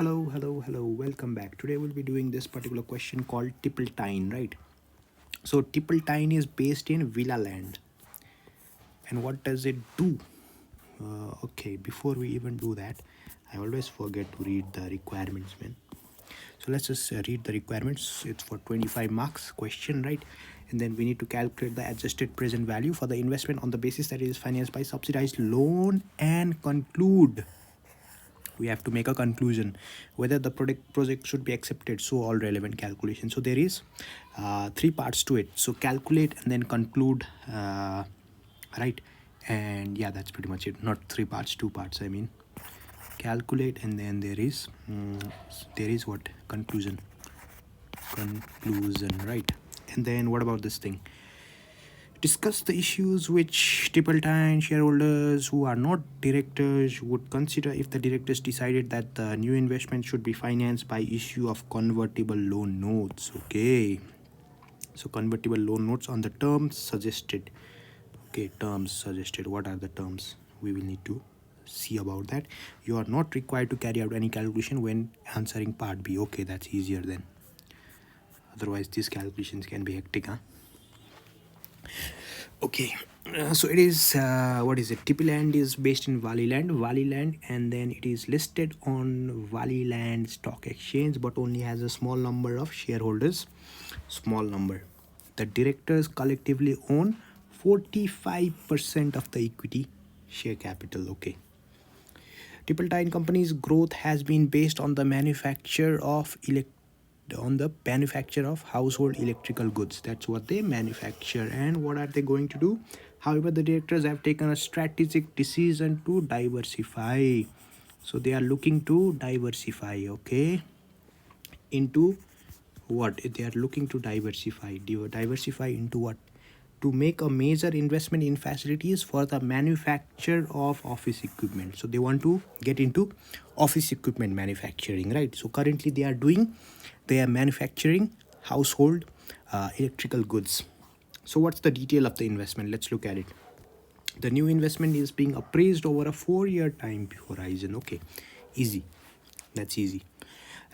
Hello. Welcome back. Today we'll be doing this particular question called Tippletine, right? So Tippletine is based in Villa Land. And what does it do? Okay, before we even do that, I always forget to read the requirements, man. So let's just read the requirements. It's for 25 marks question, right? And then we need to calculate the adjusted present value for the investment on the basis that it is financed by subsidized loan and conclude. We have to make a conclusion whether the project should be accepted. So all relevant calculations. So there is 3 parts to it. So calculate and then conclude, right? And yeah, that's pretty much it. Not 3 parts, 2 parts. I mean, calculate and then there is what conclusion, right? And then what about this thing? Discuss the issues which Tippletine shareholders who are not directors would consider if the directors decided that the new investment should be financed by issue of convertible loan notes. Okay, so convertible loan notes on the terms suggested. Okay, terms suggested. What are the terms? We will need to see about that. You are not required to carry out any calculation when answering part B. Okay, that's easier then. Otherwise, these calculations can be hectic, huh? Okay, so it is what is it? Tippleland is based in Valleyland, and then it is listed on Valleyland Stock Exchange, but only has a small number of shareholders. Small number. The directors collectively own 45% of the equity share capital. Okay. Tippletine Company's growth has been based on the manufacture of household electrical goods. That's what they manufacture. And what are they going to do? However, the directors have taken a strategic decision to diversify. So they are looking to diversify. Okay, into what? They are looking to diversify into what? To make a major investment in facilities for the manufacture of office equipment. So they want to get into office equipment manufacturing, right? So currently they are manufacturing household electrical goods. So what's the detail of the investment? Let's look at it. The new investment is being appraised over a 4-year time horizon. Okay, easy. That's easy.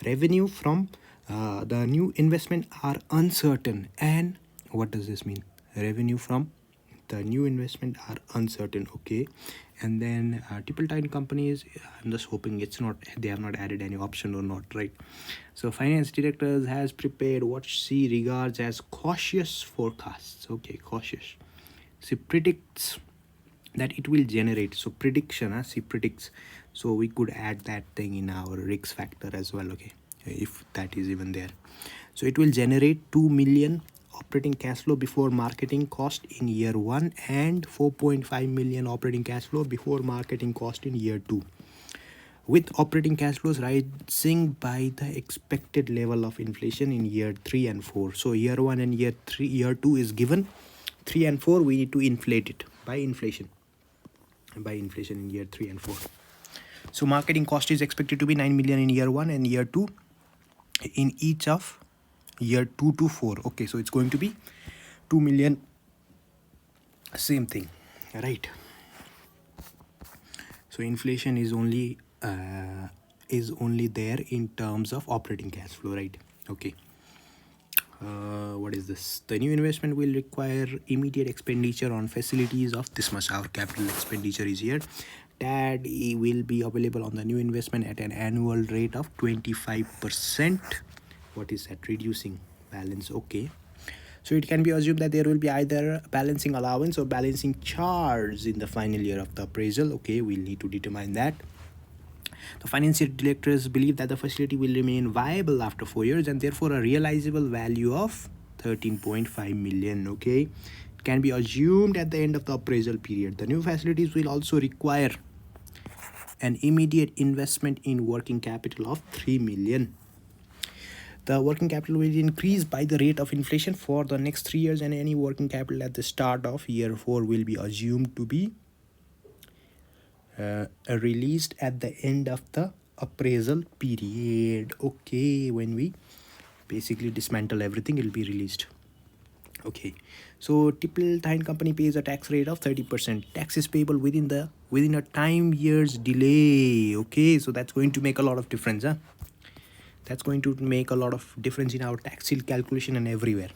Revenue from the new investment are uncertain. And what does this mean? Revenue from the new investment are uncertain. Okay, and then Tippletine companies, I'm just hoping they have not added any option or not, right? So finance directors has prepared what she regards as cautious forecasts. Okay, cautious. She predicts that it will generate. So prediction, she predicts. So we could add that thing in our risk factor as well. Okay, if that is even there. So it will generate 2 million operating cash flow before marketing cost in year 1 and 4.5 million operating cash flow before marketing cost in year 2, with operating cash flows rising by the expected level of inflation in year 3 and 4. So year 1 and year 2 is given. 3 and 4 we need to inflate it by inflation in year 3 and 4. So marketing cost is expected to be 9 million in year 1 and year 2 in each of year 2 to 4. Okay, so it's going to be 2 million, same thing, right? So inflation is only there in terms of operating cash flow, right? Okay. What is this? The new investment will require immediate expenditure on facilities of this much. Our capital expenditure is here. TAD will be available on the new investment at an annual rate of 25%. What is that? Reducing balance. Okay, so it can be assumed that there will be either balancing allowance or balancing charge in the final year of the appraisal. Okay, we'll need to determine that. The financial directors believe that the facility will remain viable after 4 years and therefore a realizable value of 13.5 million. Okay, it can be assumed at the end of the appraisal period. The new facilities will also require an immediate investment in working capital of 3 million. The working capital will increase by the rate of inflation for the next 3 years, and any working capital at the start of year 4 will be assumed to be released at the end of the appraisal period. Okay, when we basically dismantle everything, it will be released. Okay, so Tippletine company pays a tax rate of 30%. Tax is payable within the within a time years delay. Okay, so that's going to make a lot of difference, huh? That's going to make a lot of difference in our tax shield calculation and everywhere.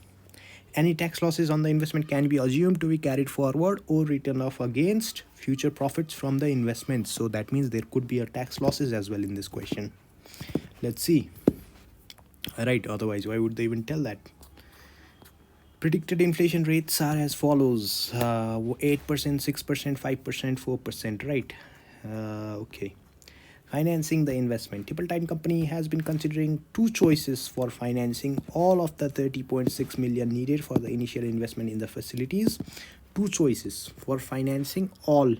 Any tax losses on the investment can be assumed to be carried forward or written off against future profits from the investments. So that means there could be a tax losses as well in this question. Let's see. Right, otherwise why would they even tell that? Predicted inflation rates are as follows: 8%, 6%, 5%, 4%, right? Okay. Financing the investment. Tippletine Company has been considering two choices for financing all of the 30.6 million needed for the initial investment in the facilities. Two choices for financing all,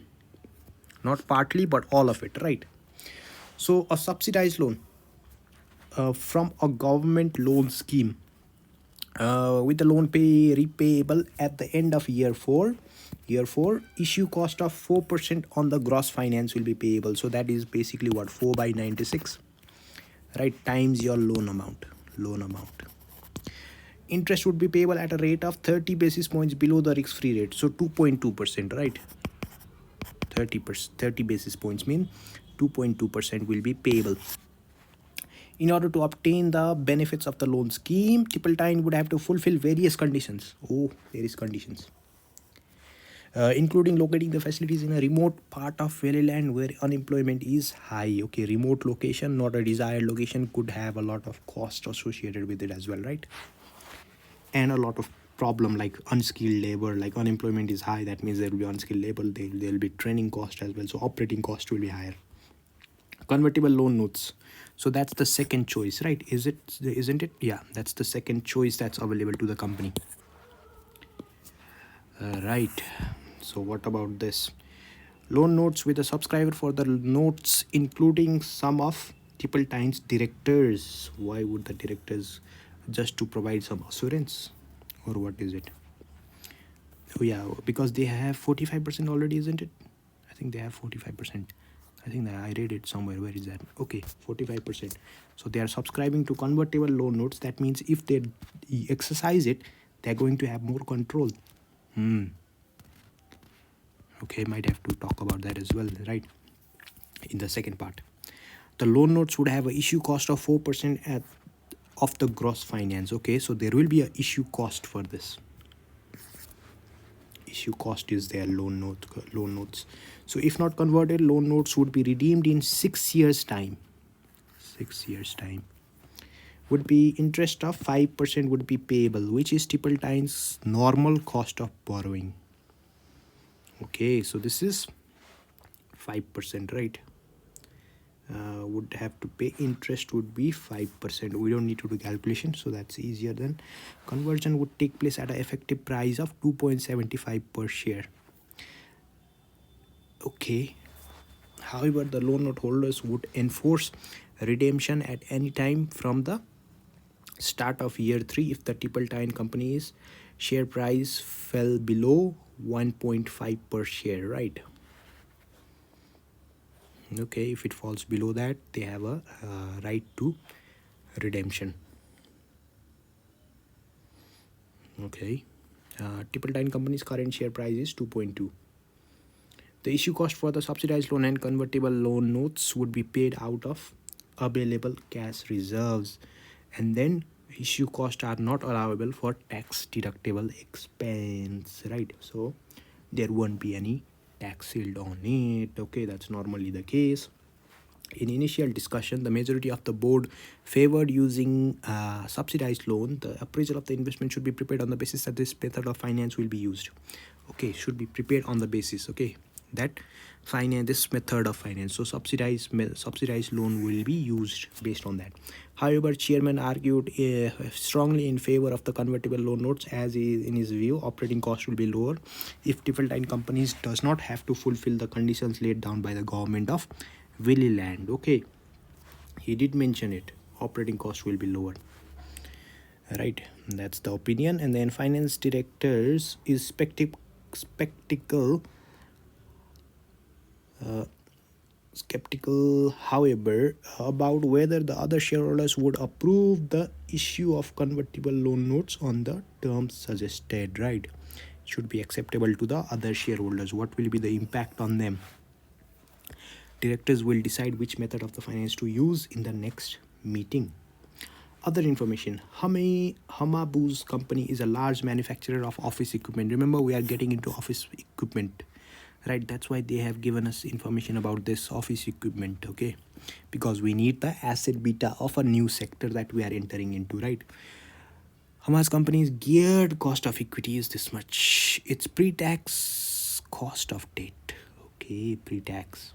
not partly, but all of it, right? So a subsidized loan from a government loan scheme with the loan repayable at the end of year 4. Year 4, issue cost of 4% on the gross finance will be payable. So that is basically what, 4 by 96, right, times your loan amount. Interest would be payable at a rate of 30 basis points below the risk-free rate. So 2.2%, right? 30 basis points mean 2.2% will be payable. In order to obtain the benefits of the loan scheme, Tippletine would have to fulfill various conditions. Various conditions. Including locating the facilities in a remote part of valley land where unemployment is high. Okay, remote location, not a desired location, could have a lot of cost associated with it as well, right? And a lot of problem like unskilled labor, like unemployment is high, that means there will be unskilled labor, there will be training cost as well, so operating cost will be higher. Convertible loan notes, so that's the second choice, right? Isn't it? Yeah, that's the second choice that's available to the company. Right, so what about this? Loan notes with a subscriber for the notes including some of Tippletine's directors. Why would the directors? Just to provide some assurance, or what is it? Oh yeah, because they have 45% already, isn't it? I think they have 45%. I think that I read it somewhere. Where is that? Okay, 45%. So they are subscribing to convertible loan notes. That means if they exercise it, they're going to have more control. Okay, might have to talk about that as well, right? In the second part, the loan notes would have an issue cost of 4% of the gross finance. Okay, so there will be a issue cost for this. Issue cost is their loan notes. So if not converted, loan notes would be redeemed in 6 years time. 6 years time. Would be interest of 5% would be payable, which is Tippletine's normal cost of borrowing. Okay, so this is 5%, right? Would have to pay interest would be 5%. We don't need to do calculation, so that's easier. Then conversion would take place at an effective price of 2.75 per share. Okay, however, the loan note holders would enforce redemption at any time from the start of year 3 if the Tippletine company's share price fell below 1.5 per share, right? Okay, if it falls below that, they have a right to redemption. Okay, Tippletine company's current share price is 2.2. The issue cost for the subsidized loan and convertible loan notes would be paid out of available cash reserves, and then issue costs are not allowable for tax deductible expense, right? So there won't be any tax shield on it. Okay, that's normally the case. In initial discussion, the majority of the board favored using subsidized loan. The appraisal of the investment should be prepared on the basis that this method of finance will be used. Okay, should be prepared on the basis, okay, that this method of finance, so subsidized loan will be used based on that. However, chairman argued strongly in favor of the convertible loan notes, as in his view operating cost will be lower if Tippletine companies does not have to fulfill the conditions laid down by the government of Willy Land. Okay, he did mention it, operating cost will be lower, right? That's the opinion. And then finance directors is skeptical, however, about whether the other shareholders would approve the issue of convertible loan notes on the terms suggested, right? Should be acceptable to the other shareholders. What will be the impact on them? Directors will decide which method of the finance to use in the next meeting. Other information. Hamabu's company is a large manufacturer of office equipment. Remember, we are getting into office equipment, right? That's why they have given us information about this office equipment, okay? Because we need the asset beta of a new sector that we are entering into, right? Hama's company's geared cost of equity is this much. Its pre-tax cost of debt, okay, pre-tax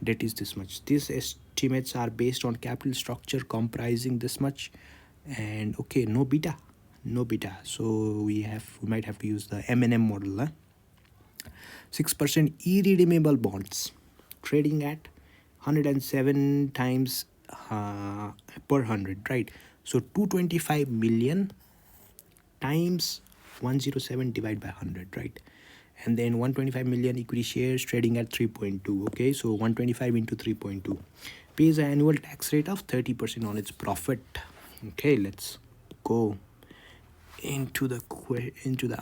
debt is this much. These estimates are based on capital structure comprising this much, and okay, no beta, so we might have to use the M&M model. 6% irredeemable bonds trading at 107 times per 100, right? So 225 million times 107 divided by 100, right? And then 125 million equity shares trading at 3.2. Okay, so 125 into 3.2 pays an annual tax rate of 30% on its profit. Okay, let's go into the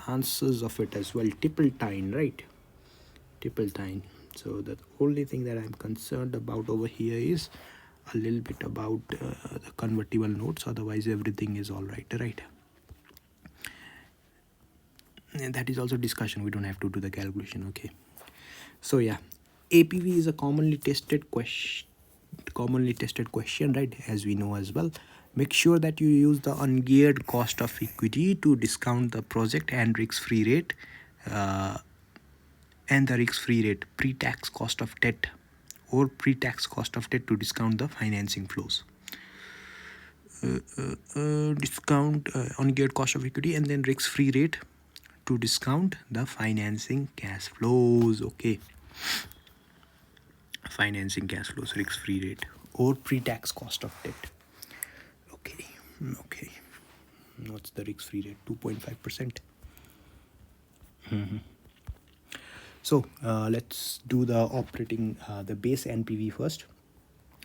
answers of it as well. Tippletine, right? Tippletine. So the only thing that I'm concerned about over here is a little bit about the convertible notes. Otherwise, everything is all right, right? And that is also discussion. We don't have to do the calculation. Okay, so yeah, APV is a commonly tested question, right? As we know as well. Make sure that you use the ungeared cost of equity to discount the project and risk-free rate, and the risk-free rate, pre-tax cost of debt or pre-tax cost of debt to discount the financing flows. Discount ungeared cost of equity and then risk-free rate to discount the financing cash flows. Okay, financing cash flows, risk-free rate or pre-tax cost of debt. Okay, what's the risk-free rate? 2.5%. So let's do the operating the base NPV first.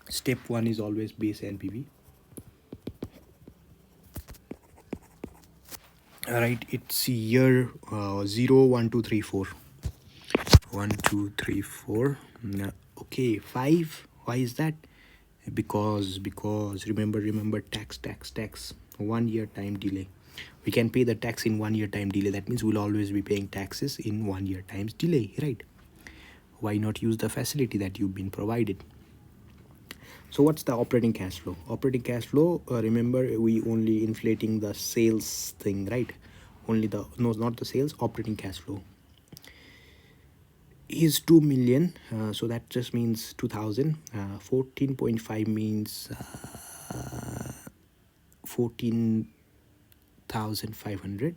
Step 1 is always base NPV. All right, it's year 0 1 2 3 4 1 2 3 4. Okay, 5. Why is that? Because remember tax 1 year time delay. We can pay the tax in 1 year time delay. That means we'll always be paying taxes in 1 year times delay, right? Why not use the facility that you've been provided? So what's the operating cash flow? Operating cash flow, remember, we only inflating the sales thing, right? Only the, no, not the sales, operating cash flow is 2 million. So that just means 2000. 14.5 means 14,500,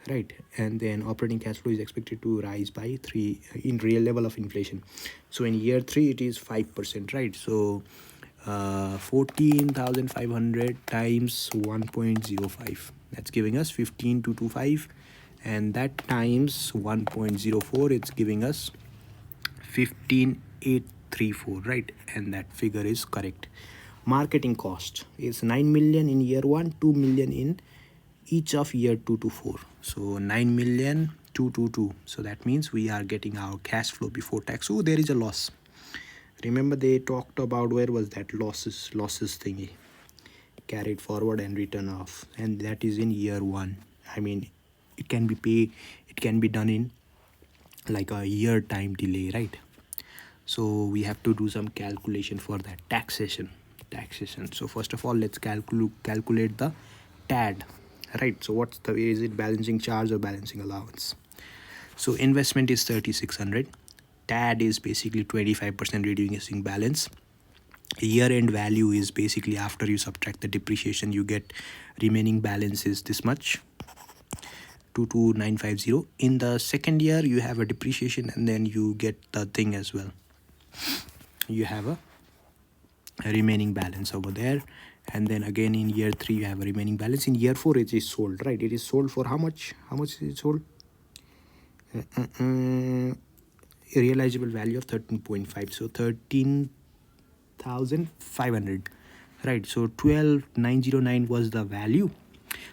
right? And then operating cash flow is expected to rise by 3 in real level of inflation. So in year 3 it is 5%, right? So 14,500 times 1.05, that's giving us 15,225, and that times 1.04, it's giving us 15,834, right? And that figure is correct. Marketing cost is 9 million in year 1, 2 million in each of year 2 to 4. So 9 million, 2 to 2. So that means we are getting our cash flow before tax. Oh, there is a loss. Remember they talked about, where was that losses thingy, carried forward and written off, and that is in year 1. I mean, it can be done in like a year time delay, right? So we have to do some calculation for that. Taxation. So first of all, let's calculate the TAD, right? So what's the, is it balancing charge or balancing allowance? So investment is 3,600. TAD is basically 25% reducing balance. Year-end value is basically after you subtract the depreciation, you get remaining balance is this much, 22,950. In the second year, you have a depreciation, and then you get the thing as well. You have a remaining balance over there, and then again in year 3 you have a remaining balance. In year 4 it is sold, right? It is sold for how much? Is it sold? Realizable value of 13.5, so 13,500, right? So 12,909 was the value,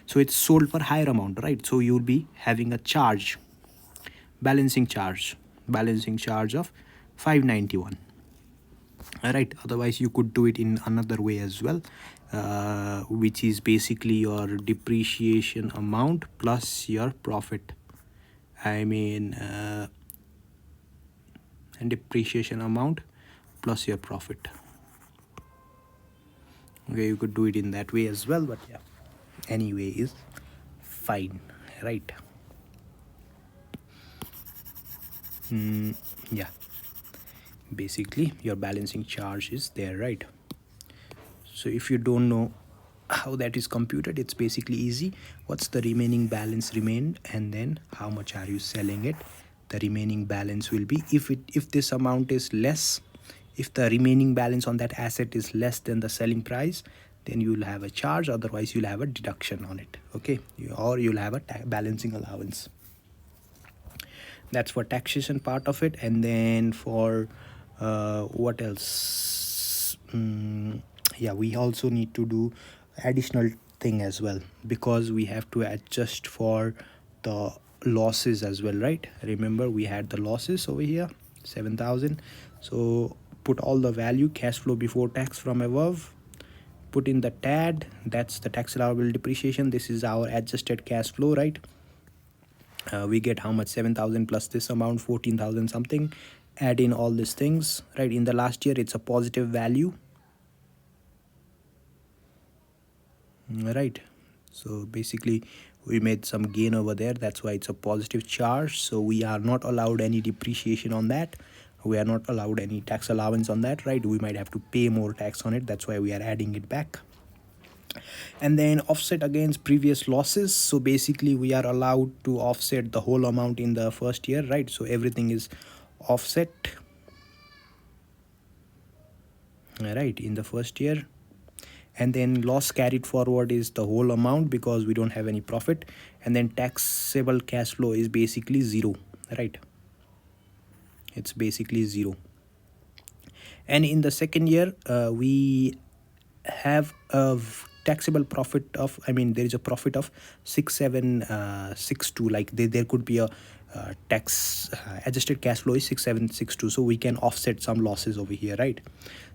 so it's sold for higher amount, right? So you'll be having a charge, balancing charge of 591. right? Otherwise you could do it in another way as well, which is basically your depreciation amount plus your profit. I mean and depreciation amount plus your profit. Okay, you could do it in that way as well, but yeah, anyway is fine, right? Yeah, basically your balancing charge is there, right? So if you don't know how that is computed, it's basically easy. What's the remaining balance remained, and then how much are you selling it? The remaining balance will be, if this amount is less, if the remaining balance on that asset is less than the selling price, then you'll have a charge, otherwise you'll have a deduction on it. Okay, or you'll have a balancing allowance. That's for taxation part of it. And then for what else, yeah, we also need to do additional thing as well, because we have to adjust for the losses as well, right? Remember we had the losses over here, 7,000. So put all the value, cash flow before tax from above, put in the TAD, that's the tax allowable depreciation. This is our adjusted cash flow, right? We get how much? 7,000 plus this amount, 14,000 something. Add in all these things, right? In the last year it's a positive value, right? So basically we made some gain over there, that's why it's a positive charge. So we are not allowed any depreciation on that, we are not allowed any tax allowance on that, right? We might have to pay more tax on it, that's why we are adding it back. And then offset against previous losses. So basically we are allowed to offset the whole amount in the first year, right? So everything is offset, right, in the first year. And then loss carried forward is the whole amount, because we don't have any profit. And then taxable cash flow is basically zero, right? It's basically zero. And in the second year we have a taxable profit of, I mean there is a profit of 6762, like there could be a tax adjusted cash flow is 6762, so we can offset some losses over here, right?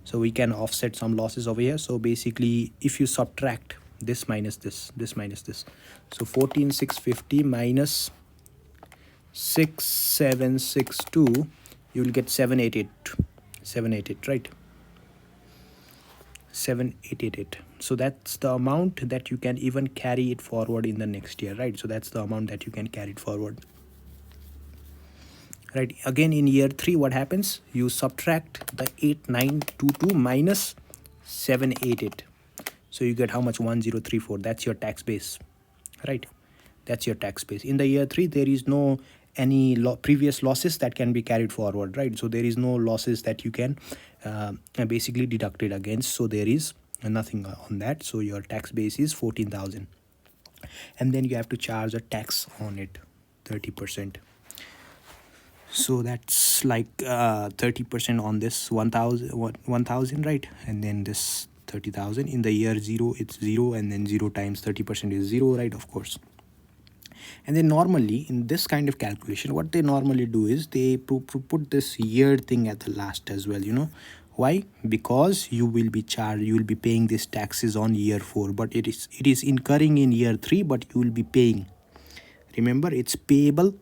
So we can offset some losses over here. So basically if you subtract this minus this, this minus this, so 14,650 minus 6762, you will get 788, right? 7888. So that's the amount that you can even carry it forward in the next year, right? So that's the amount that you can carry it forward, right? Again in year 3 what happens? You subtract the 8922 minus 788, so you get how much? 1034. That's your tax base, right? That's your tax base. In the year 3 there is no any previous losses that can be carried forward, right? So there is no losses that you can basically deduct it against, so there is nothing on that. So your tax base is 14,000, and then you have to charge a tax on it, 30%. So that's like 30% on this 1,000, right? And then this 30,000. In the year 0 it's 0, and then 0 times 30% is 0, right? Of course. And then normally in this kind of calculation what they normally do is they put this year thing at the last as well, you know why? Because you will be paying these taxes on year 4, but it is incurring in year 3, but you will be paying. Remember, it's payable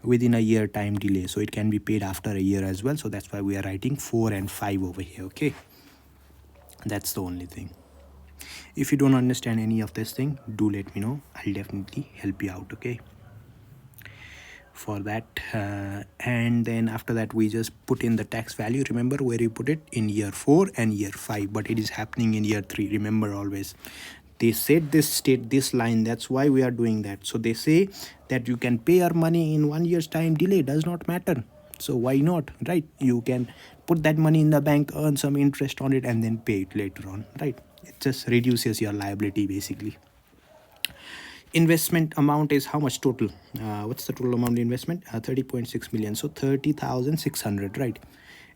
within a year time delay, so it can be paid after a year as well. So that's why we are writing 4 and 5 over here. Okay, that's the only thing. If you don't understand any of this thing, do let me know, I'll definitely help you out, okay, for that. And then after that we just put in the tax value. Remember where you put it? In year 4 and year 5, but it is happening in year 3. Remember, always they said this line, that's why we are doing that. So they say that you can pay our money in 1 year's time delay, does not matter. So why not, right? You can put that money in the bank, earn some interest on it, and then pay it later on, right? It just reduces your liability basically. Investment amount is how much total? What's the total amount investment? 30.6 million. So 30,600, right?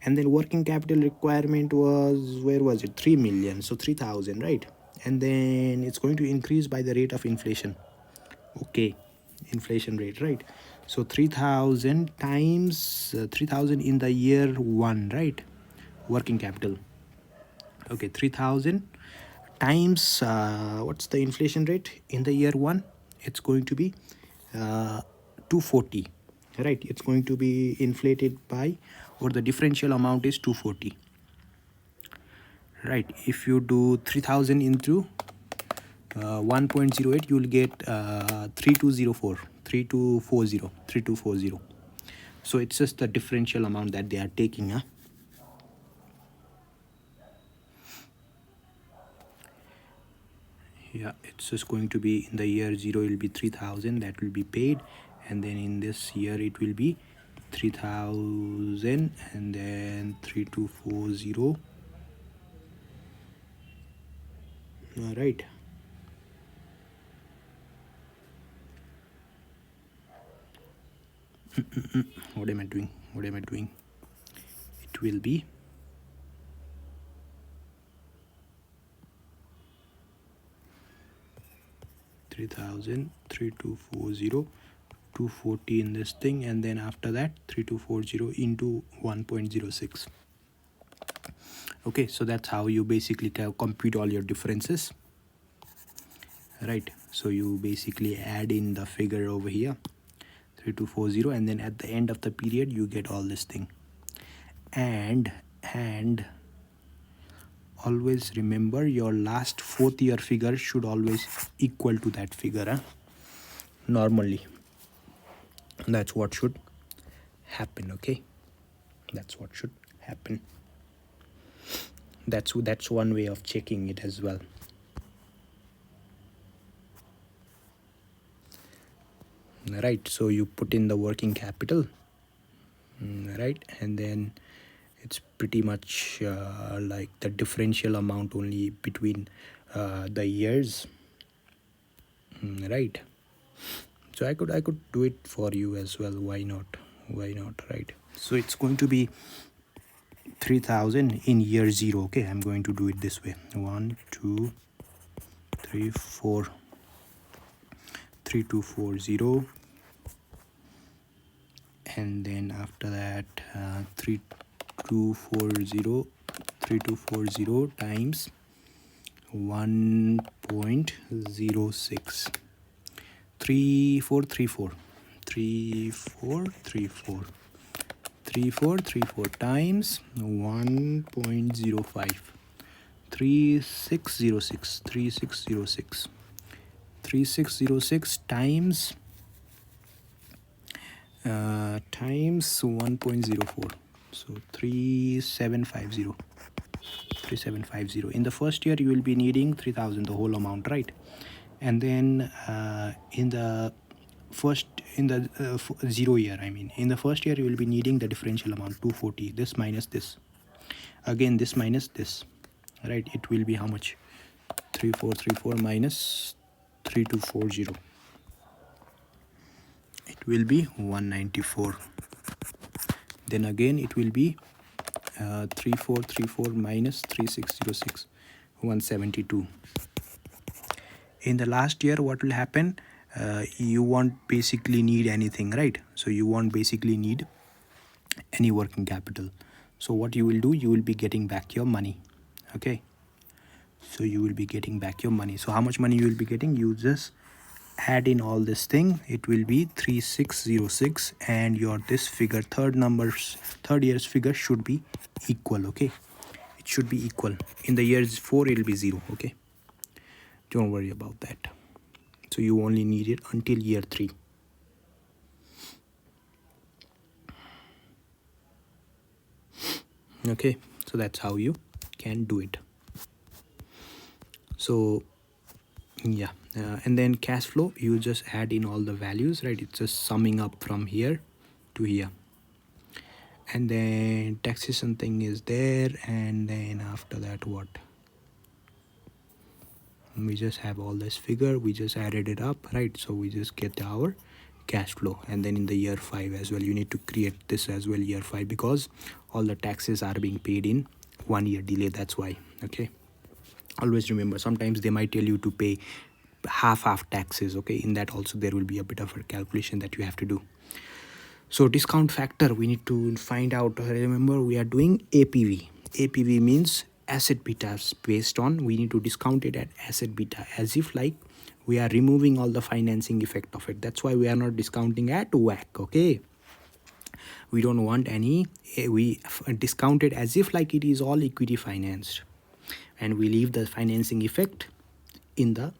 And then working capital requirement was, where was it? 3 million. So 3,000, right? And then it's going to increase by the rate of inflation. Okay, inflation rate, right? So 3,000 times 3,000 in the year 1, right? working capital. Okay, 3000 times what's the inflation rate in the year 1? It's going to be 240, right? It's going to be inflated by, or the differential amount is 240, right? If you do 3000 into 1.08, you'll get 3204, 3240. So it's just the differential amount that they are taking, huh? Yeah, it's just going to be in the year 0 it will be 3000 that will be paid, and then in this year it will be 3000 and then 3240. All right. What am I doing? It will be 3000, 3240, 240 in this thing, and then after that 3240 into 1.06. Okay, so that's how you basically compute all your differences, right? So you basically add in the figure over here, 3240, and then at the end of the period you get all this thing. And always remember, your last 4th year figure should always equal to that figure, huh? Normally that's what should happen. Okay, that's what should happen. That's one way of checking it as well. Right, so you put in the working capital, right, and then it's pretty much like the differential amount only between the years, right? So I could do it for you as well. Why not, right? So it's going to be 3000 in year 0. Okay, I'm going to do it this way: 1 2 3 4 3240, and then after that 3240 times 1.06, 3434 times 1.05, 3606 times 1.04, so 3750. In the first year you will be needing 3000, the whole amount, right? And then in the 0 year, in the first year you will be needing the differential amount, 240, this minus this, again this minus this, right? It will be how much? 3434 minus 3240, it will be 194. Then again it will be 3434 minus 3606, 172. In the last year, what will happen? You won't basically need anything, right? So you won't basically need any working capital. So what you will do, you will be getting back your money. Okay, so you will be getting back your money. So how much money you will be getting? You just add in all this thing, it will be 3606, and your this figure, third year's figure should be equal. Okay, it should be equal. In the years 4 it will be 0. Okay, don't worry about that. So you only need it until year 3. Okay, so that's how you can do it. So yeah, and then cash flow, you just add in all the values, right? It's just summing up from here to here, and then taxation thing is there, and then after that what? We just have all this figure, we just added it up, right? So we just get our cash flow. And then in the year 5 as well, you need to create this as well, year 5, because all the taxes are being paid in 1 year delay, that's why. Okay, always remember, sometimes they might tell you to pay half taxes. Okay, in that also there will be a bit of a calculation that you have to do. So discount factor, we need to find out. Remember, we are doing APV. APV means asset beta based on, we need to discount it at asset beta, as if like we are removing all the financing effect of it. That's why we are not discounting at WACC. Okay, we don't want any, we discount it as if like it is all equity financed, and we leave the financing effect in the,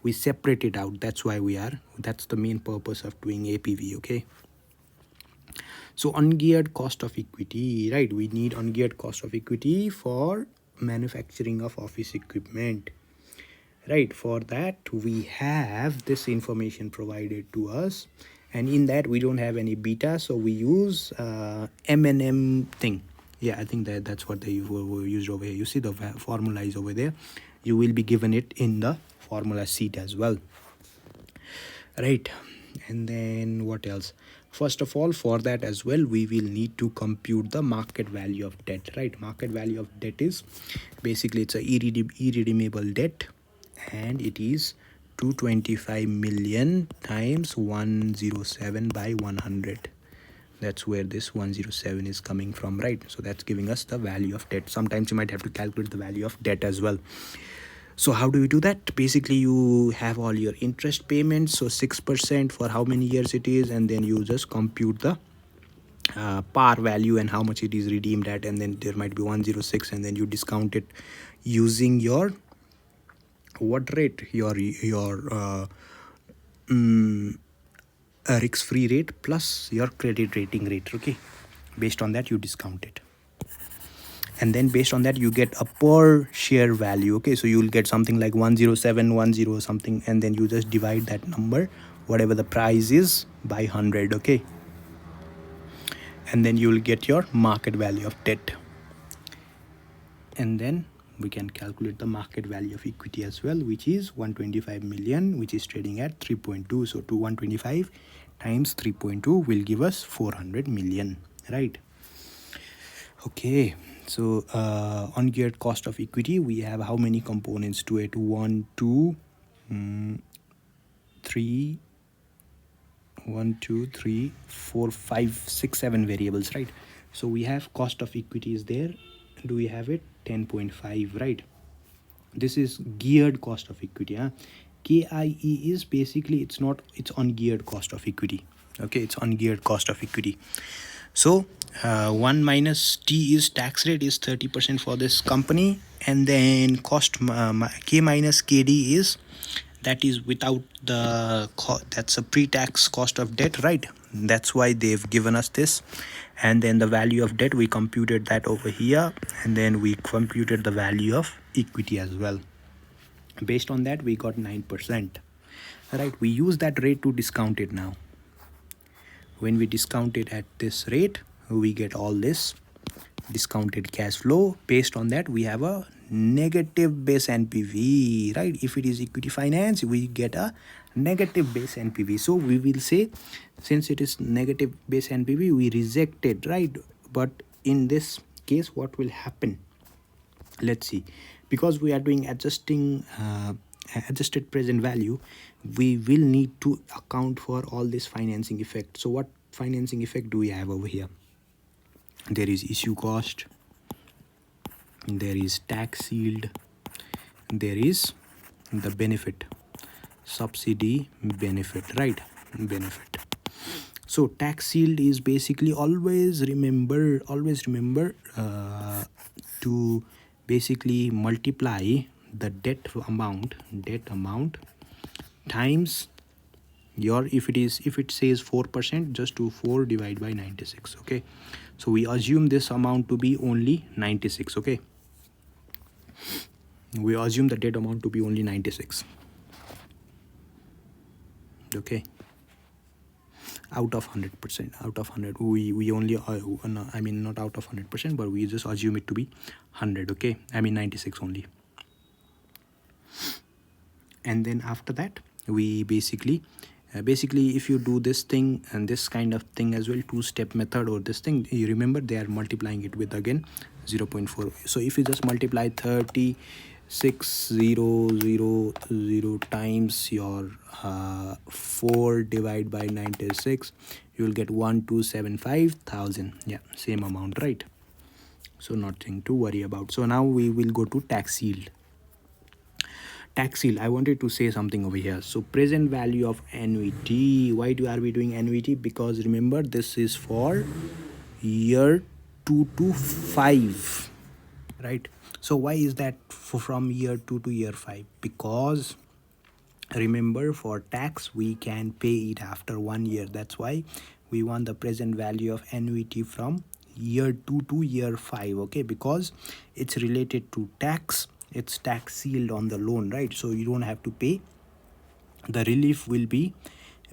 we separate it out. That's why we are, that's the main purpose of doing APV. Okay, so ungeared cost of equity, right? We need ungeared cost of equity for manufacturing of office equipment, right? For that we have this information provided to us, and in that we don't have any beta, so we use M&M thing. Yeah, I think that's what they used over here. You see the formula is over there. You will be given it in the formula sheet as well, right? And then what else? First of all, for that as well, we will need to compute the market value of debt, right? Market value of debt is basically, it's a irredeemable debt, and it is 225 million times 107 by 100. That's where this 107 is coming from, right? So that's giving us the value of debt. Sometimes you might have to calculate the value of debt as well. So how do we do that? Basically, you have all your interest payments, so 6% for how many years it is, and then you just compute the par value and how much it is redeemed at, and then there might be 106, and then you discount it using your what rate, your risk-free rate plus your credit rating rate. Okay, based on that you discount it, and then based on that you get a per share value. Okay, so you'll get something like 10710 something, and then you just divide that number, whatever the price is, by 100. Okay, and then you will get your market value of debt, and then we can calculate the market value of equity as well, which is 125 million, which is trading at 3.2. so 125 times 3.2 will give us 400 million, right? Okay, so ungeared cost of equity, we have how many components to it? 1 2 3 1 2 3 4 5 6 7 variables, right? So we have cost of equity is there. Do we have it? 10.5, right? This is geared cost of equity. KIE is basically, it's not, it's ungeared cost of equity. Okay, it's ungeared cost of equity. So 1 minus T is tax rate is 30% for this company, and then cost K minus KD is, that is without the that's a pre-tax cost of debt, right? That's why they've given us this. And then the value of debt, we computed that over here, and then we computed the value of equity as well. Based on that we got 9%, right? We use that rate to discount it. Now when we discount it at this rate, we get all this discounted cash flow. Based on that we have a negative base NPV, right? If it is equity finance, we get a negative base NPV. So we will say, since it is negative base NPV, we reject it, right? But in this case what will happen, let's see, because we are doing adjusted present value, we will need to account for all this financing effect. So what financing effect do we have over here? There is issue cost, there is tax yield, there is the benefit, subsidy benefit, right? Benefit. So tax yield is basically, always remember to basically multiply the debt amount times your, if it says 4%, just do 4 divided by 96. Okay, so we assume this amount to be only 96. Okay, we assume the debt amount to be only 96. Okay, out of 100%, out of 100, we only no, I mean not out of 100%, but we just assume it to be 100. Okay, I mean 96 only. And then after that we basically if you do this thing and this kind of thing as well, two-step method or this thing, you remember they are multiplying it with again 0.4. so if you just multiply 36,000 times your 4 divided by 96, you will get 1,275,000. yeah, same amount, right? So nothing to worry about. So now we will go to tax yield. Tax yield, I wanted to say something over here. So present value of annuity. Why are we doing annuity? Because remember, this is for year 2 to 5, right? So why is that from year 2 to year 5? Because remember, for tax we can pay it after 1 year. That's why we want the present value of annuity from year 2 to year 5. Okay, because it's related to tax. It's tax yield on the loan, right? So you don't have to pay. The relief will be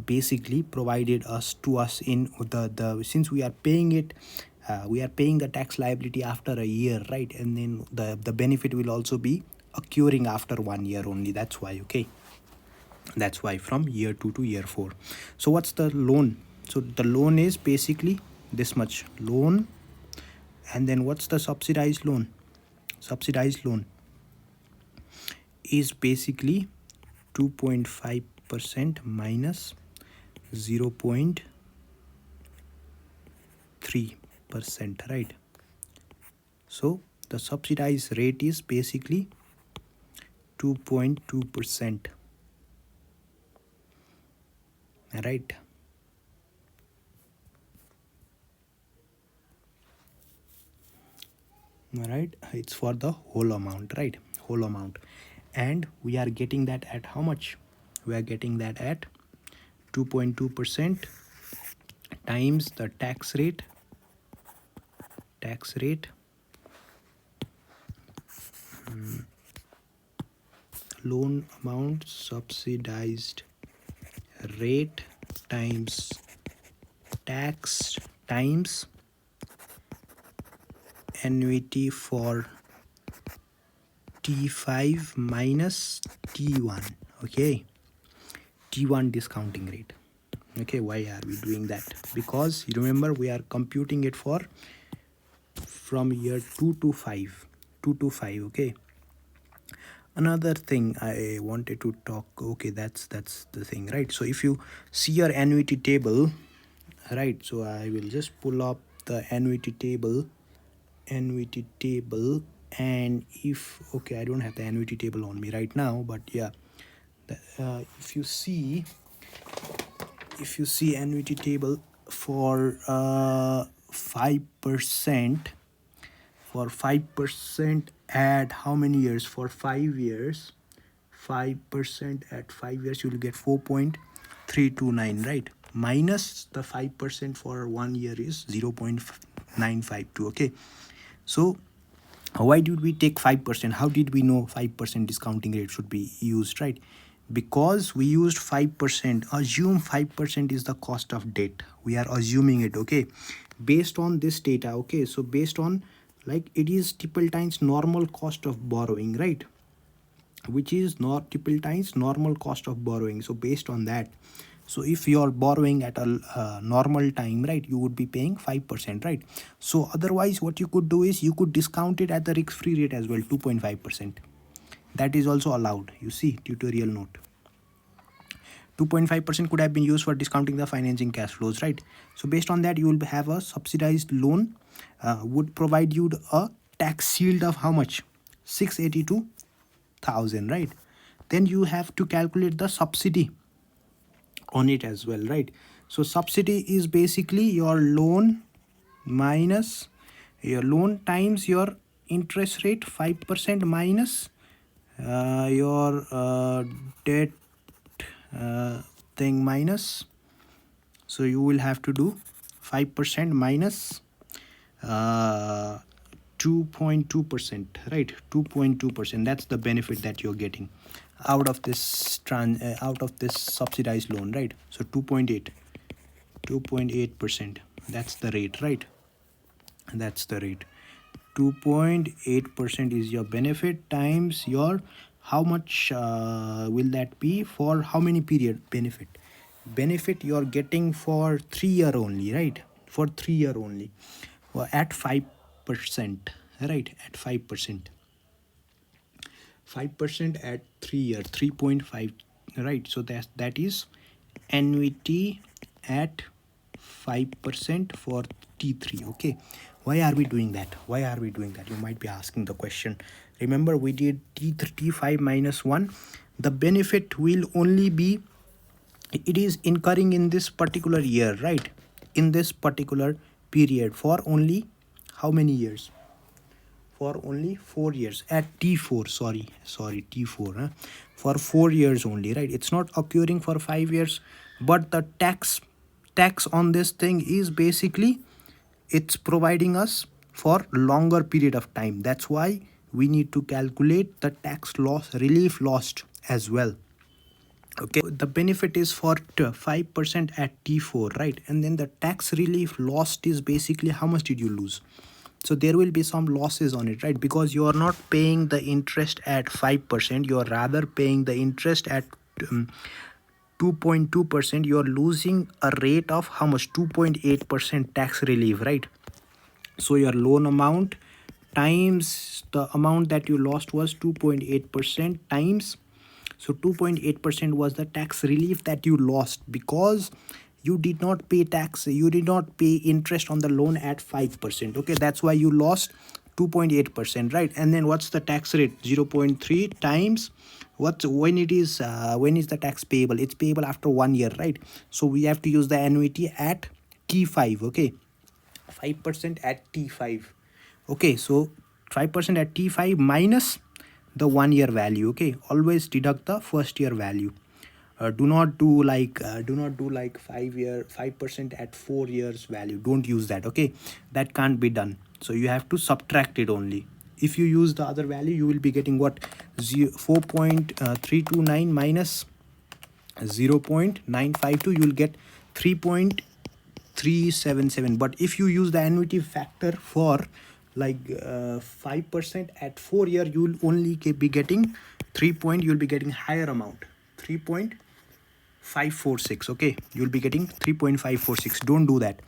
basically provided to us in the since we are paying it, we are paying the tax liability after a year, right? And then the benefit will also be occurring after 1 year only. That's why. Okay, that's why from year 2 to year 4. So what's the loan? So the loan is basically this much loan. And then what's the subsidized loan? Subsidized loan is basically 2.5% minus 0.3%, right? So the subsidized rate is basically 2.2%, right? Right, it's for the whole amount, right? Whole amount. And we are getting that at how much? We are getting that at 2.2% times the tax rate loan amount subsidized rate times tax times annuity for T5 minus T1. Okay, T1 discounting rate. Okay, why are we doing that? Because you remember, we are computing it for from year 2 to 5. Okay, another thing I wanted to talk. Okay, that's the thing, right? So if you see your annuity table, right, so I will just pull up the annuity table. And if, okay, I don't have the annuity table on me right now, but yeah, if you see annuity table for 5%, at how many years? For 5 years, 5% at 5 years, you will get 4.329, right? Minus the 5% for 1 year is 0.952. Okay, so why did we take 5%? How did we know 5% discounting rate should be used, right? Because we used 5%. Assume 5% is the cost of debt. We are assuming it, okay, based on this data. Okay, so based on, like, it is Tippletines normal cost of borrowing, right? Which is not Tippletines normal cost of borrowing. So based on that, so if you're borrowing at a normal time, right, you would be paying 5%, right? So otherwise what you could do is you could discount it at the risk-free rate as well, 2.5%. That is also allowed. You see, tutorial note. 2.5% could have been used for discounting the financing cash flows, right? So based on that, you will have a subsidized loan, would provide you a tax yield of how much? 682,000, right? Then you have to calculate the subsidy on it as well, right? So subsidy is basically your loan minus your loan times your interest rate, 5% minus your debt thing minus. So you will have to do 5% minus 2.2%, right? 2.2%. That's the benefit that you're getting out of this subsidized loan, right? So 2.8%. That's the rate, right? That's the rate. 2.8% is your benefit times your, how much will that be for how many period? Benefit you're getting for 3 year only, right? For 3 year only, at 5%, right? At 5%, 5% at 3 year, 3.5, right? So that is annuity at 5% for T3. Okay, Why are we doing that? Why are we doing that? You might be asking the question. Remember, we did T5 minus 1. The benefit will only be, it is incurring in this particular year, right? In this particular period for only how many years? For only 4 years at T4. Sorry, T4, huh? For 4 years only, right? It's not occurring for 5 years, but the tax on this thing is basically, it's providing us for longer period of time. That's why we need to calculate the tax loss relief lost as well. Okay, the benefit is for 5% at T4, right? And then the tax relief lost is basically how much did you lose. So there will be some losses on it, right? Because you are not paying the interest at 5%, you are rather paying the interest at 2.2%. You are losing a rate of how much? 2.8% tax relief, right? So your loan amount times the amount that you lost was 2.8% times, so 2.8% was the tax relief that you lost because you did not pay tax, you did not pay interest on the loan at 5%. Okay, that's why you lost 2.8%, right? And then what's the tax rate? 0.3 times when is the tax payable? It's payable after 1 year, right? So we have to use the annuity at T5. Okay, 5% at T5. Okay, so 5% at T5 minus the 1 year value. Okay, always deduct the first year value. Do not do like 5% at 4 years value. Don't use that. Okay, that can't be done. So you have to subtract it only. If you use the other value, you will be getting what? 4.329 minus 0.952, you will get 3.377. But if you use the annuity factor for like 5% at 4 year, you will only be getting you'll be getting higher amount, 3.546. okay, you'll be getting 3.546. Don't do that.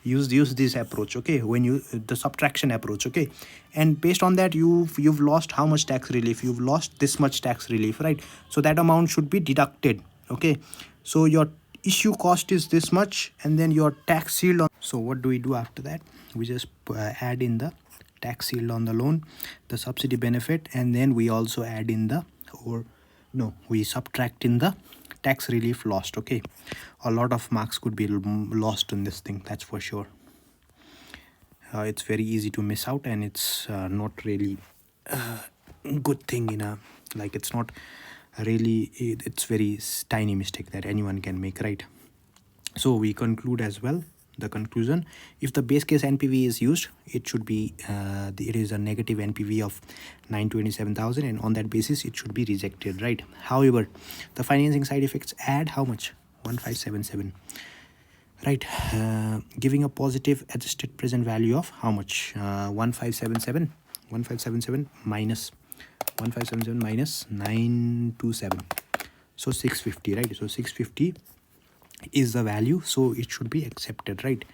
Use this approach, okay, when you the subtraction approach. Okay, and based on that, you've lost how much tax relief? You've lost this much tax relief, right? So that amount should be deducted. Okay, so your issue cost is this much, and then your tax yield on. So what do we do after that? We just add in the tax yield on the loan, the subsidy benefit, and then we also add in the, or no, we subtract in the tax relief lost. Okay, a lot of marks could be lost in this thing, that's for sure. It's very easy to miss out, and it's not really good thing in a, like, it's not really, it's very tiny mistake that anyone can make, right? So we conclude as well. The conclusion: if the base case NPV is used, it should be it is a negative NPV of 927,000, and on that basis it should be rejected, right? However, the financing side effects add how much? 1577, right? Giving a positive adjusted present value of how much? 1577 minus 1577 minus 927, so 650, right? So 650 is the value, so it should be accepted, right?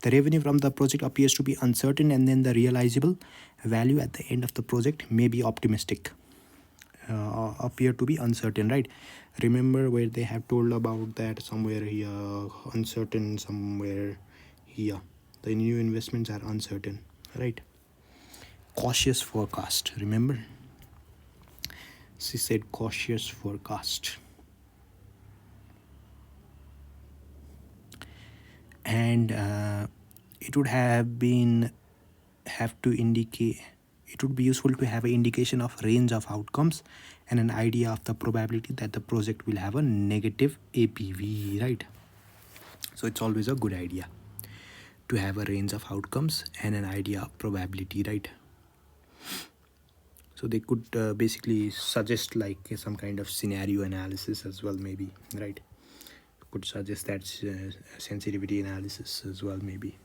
The revenue from the project appears to be uncertain, and then the realizable value at the end of the project may be optimistic. Appear to be uncertain, right? Remember where they have told about that somewhere here, uncertain somewhere here. The new investments are uncertain, right? Cautious forecast, remember? She said cautious forecast. And it would be useful to have an indication of range of outcomes and an idea of the probability that the project will have a negative APV, right? So it's always a good idea to have a range of outcomes and an idea of probability, right? So they could basically suggest like some kind of scenario analysis as well, maybe, right? Could suggest that sensitivity analysis as well, maybe,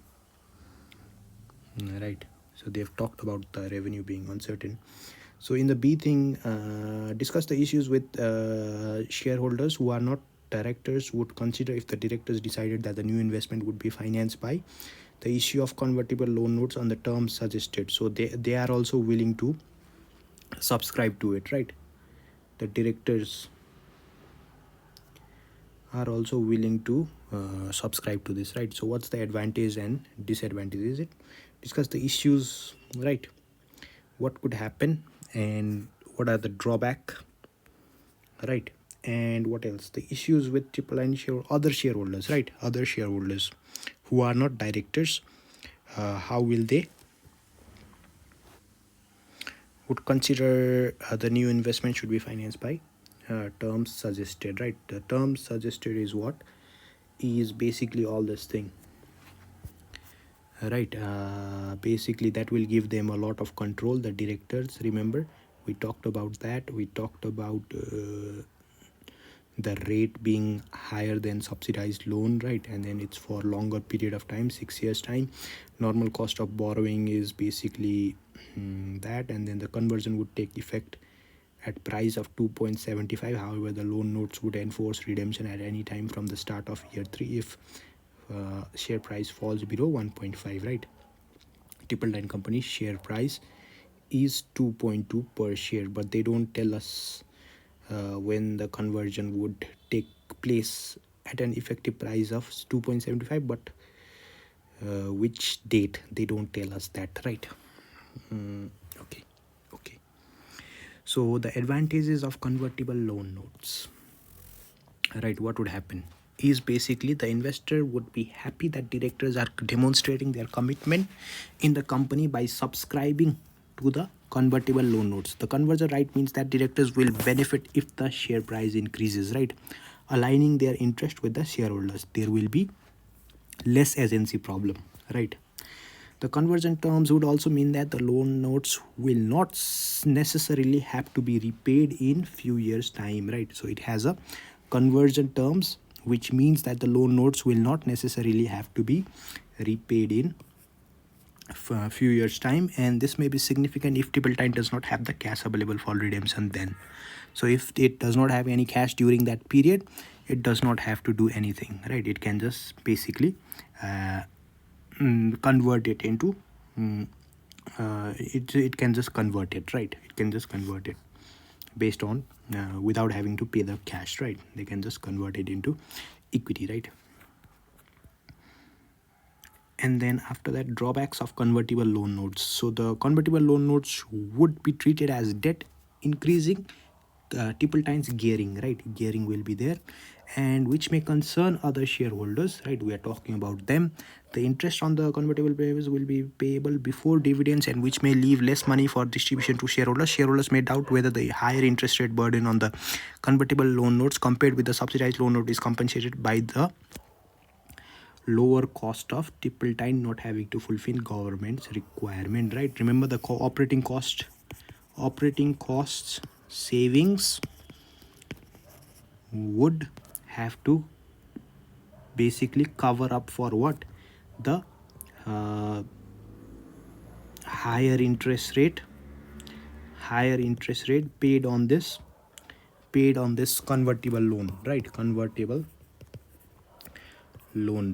right? So they've talked about the revenue being uncertain. So in the B thing, discuss the issues with shareholders who are not directors would consider if the directors decided that the new investment would be financed by the issue of convertible loan notes on the terms suggested. So they are also willing to subscribe to it, right? The directors are also willing to subscribe to this, right? So what's the advantage and disadvantage? Is it discuss the issues, right? What could happen and what are the drawback, right? And what else? The issues with Tippletine other shareholders, right? Other shareholders who are not directors, how will they would consider the new investment should be financed by terms suggested, right? The terms suggested is what is basically all this thing, right? Basically that will give them a lot of control, the directors. Remember we talked about that. We talked about the rate being higher than subsidized loan, right? And then it's for longer period of time, 6 years time. Normal cost of borrowing is basically that, and then the conversion would take effect at price of 2.75. However, the loan notes would enforce redemption at any time from the start of year 3 if share price falls below 1.5, right? Tippletine company's share price is 2.2 per share, but they don't tell us when the conversion would take place at an effective price of 2.75, but which date, they don't tell us that, right? Okay. So the advantages of convertible loan notes, right? What would happen is basically the investor would be happy that directors are demonstrating their commitment in the company by subscribing to the convertible loan notes. The conversion right means that directors will benefit if the share price increases, right? Aligning their interest with the shareholders. There will be less agency problem, right? The conversion terms would also mean that the loan notes will not necessarily have to be repaid in few years time, right? So it has a conversion terms, which means that the loan notes will not necessarily have to be repaid in a few years time, and this may be significant if Tippletine does not have the cash available for redemption then. So if it does not have any cash during that period, it does not have to do anything, right? It can just basically convert it into it can just convert it, right? It can just convert it based on without having to pay the cash, right? They can just convert it into equity, right? And then after that, drawbacks of convertible loan notes. So the convertible loan notes would be treated as debt, increasing Tippletine's gearing, right? Gearing will be there, and which may concern other shareholders, right? We are talking about them. The interest on the convertible payments will be payable before dividends, and which may leave less money for distribution to shareholders. Shareholders may doubt whether the higher interest rate burden on the convertible loan notes compared with the subsidized loan note is compensated by the lower cost of Tippletine not having to fulfill government's requirement, right? Remember the operating costs savings would have to basically cover up for what? The higher interest rate paid on this convertible loan, right? Convertible loan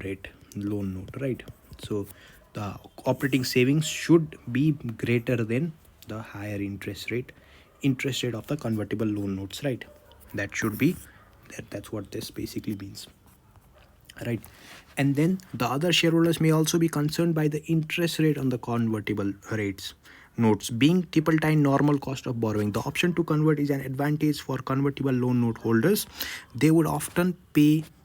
note, right? So the operating savings should be greater than the higher interest rate of the convertible loan notes, right? That should be that's what this basically means, right? And then the other shareholders may also be concerned by the interest rate on the convertible notes being Tippletine normal cost of borrowing. The option to convert is an advantage for convertible loan note holders. They would often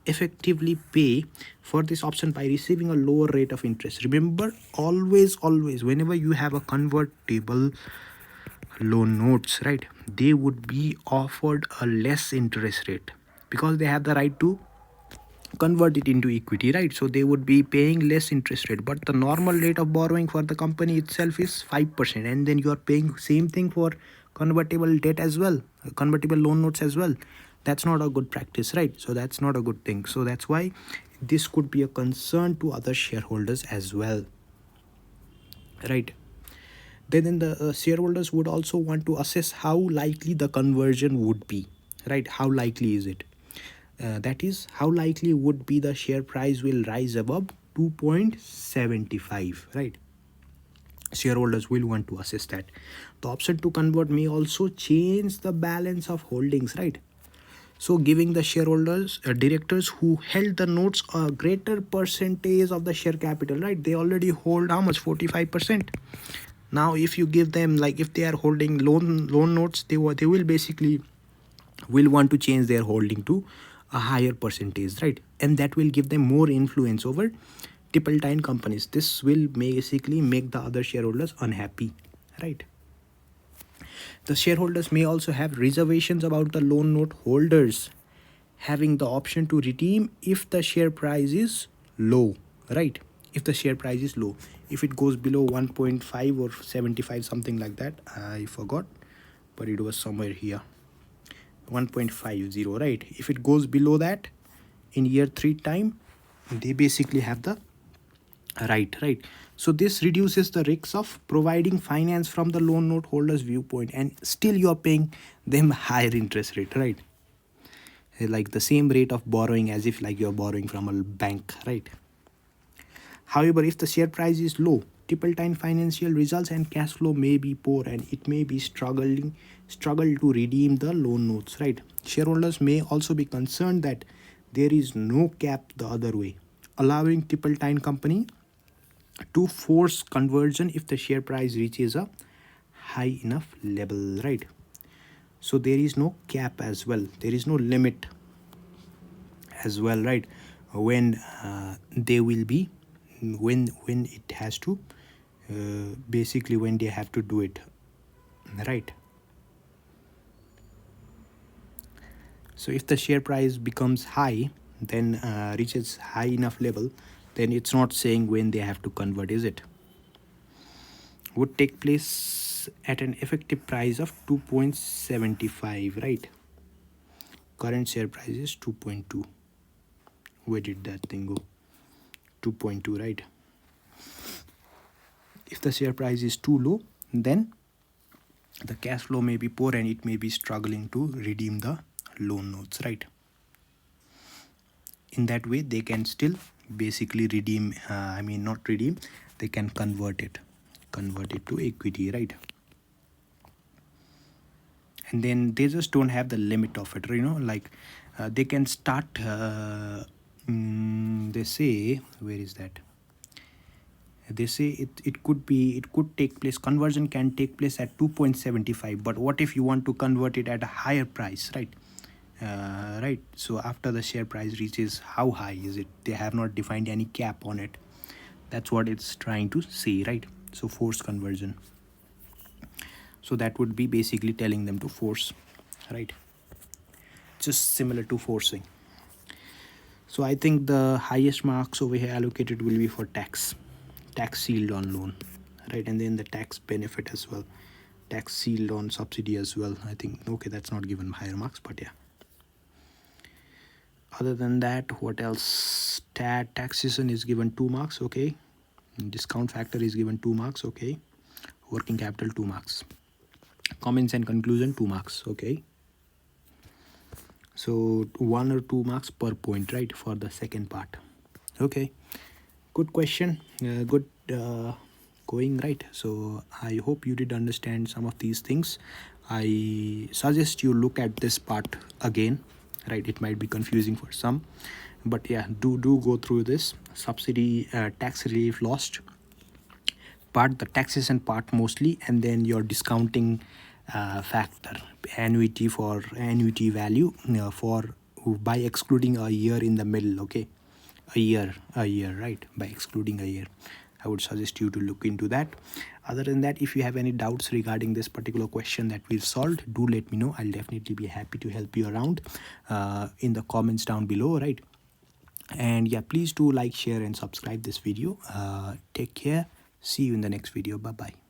effectively pay for this option by receiving a lower rate of interest. Remember, always whenever you have a convertible loan notes, right, they would be offered a less interest rate because they have the right to convert it into equity, right? So they would be paying less interest rate, but the normal rate of borrowing for the company itself is 5%, and then you are paying same thing for convertible debt as well, convertible loan notes as well. That's not a good practice, right? So that's not a good thing. So that's why this could be a concern to other shareholders as well, right? Then the shareholders would also want to assess how likely the conversion would be, right? How likely is it? That is, how likely would be the share price will rise above 2.75, right? Shareholders will want to assess that. The option to convert may also change the balance of holdings, right? So giving the shareholders, directors who held the notes a greater percentage of the share capital, right? They already hold how much? 45%. Now if you give them, like if they are holding loan notes, they will basically will want to change their holding to a higher percentage, right? And that will give them more influence over Tippletine companies. This will basically make the other shareholders unhappy, right? The shareholders may also have reservations about the loan note holders having the option to redeem if the share price is low, right? If the share price is low, if it goes below 1.5 or 75, something like that, I forgot, but it was somewhere here, 1.50, right? If it goes below that in year 3 time, they basically have the right. So this reduces the risks of providing finance from the loan note holders viewpoint, and still you are paying them higher interest rate, right? Like the same rate of borrowing as if like you're borrowing from a bank, right? However, if the share price is low, Tippletine financial results and cash flow may be poor, and it may be struggle to redeem the loan notes, right? Shareholders may also be concerned that there is no cap the other way, allowing Tippletine company to force conversion if the share price reaches a high enough level, right? So there is no cap as well, there is no limit as well, right? When they will be, when it has to basically when they have to do it, right? So if the share price becomes high, then reaches high enough level, then it's not saying when they have to convert, is it? Would take place at an effective price of 2.75, right? Current share price is 2.2. Where did that thing go? 2.2, right? If the share price is too low, then the cash flow may be poor and it may be struggling to redeem the loan notes, right? In that way they can still basically redeem, not redeem, they can convert it to equity, right? And then they just don't have the limit of it, like they can start they say, where is that? They say it could take place, conversion can take place at 2.75, but what if you want to convert it at a higher price, right? Right, so after the share price reaches, how high is it? They have not defined any cap on it. That's what it's trying to say, right? So forced conversion, so that would be basically telling them to force, right? Just similar to forcing. So I think the highest marks over here allocated will be for tax shield on loan, right? And then the tax benefit as well, tax shield on subsidy as well, I think. Okay, that's not given higher marks, but yeah. Other than that, what else? Taxation is given 2 marks, okay. Discount factor is given 2 marks, okay. Working capital 2 marks. Comments and conclusion 2 marks, okay. So 1 or 2 marks per point, right, for the second part. Okay, good question, good going, right? So I hope you did understand some of these things. I suggest you look at this part again, right? It might be confusing for some, but yeah, do go through this subsidy, tax relief lost part, the taxation part mostly, and then your discounting factor, annuity value for by excluding a year in the middle, okay. A year, right, by excluding a year. I would suggest you to look into that. Other than that, if you have any doubts regarding this particular question that we've solved, do let me know. I'll definitely be happy to help you around in the comments down below, right? And yeah, please do like, share and subscribe this video. Take care. See you in the next video. Bye bye.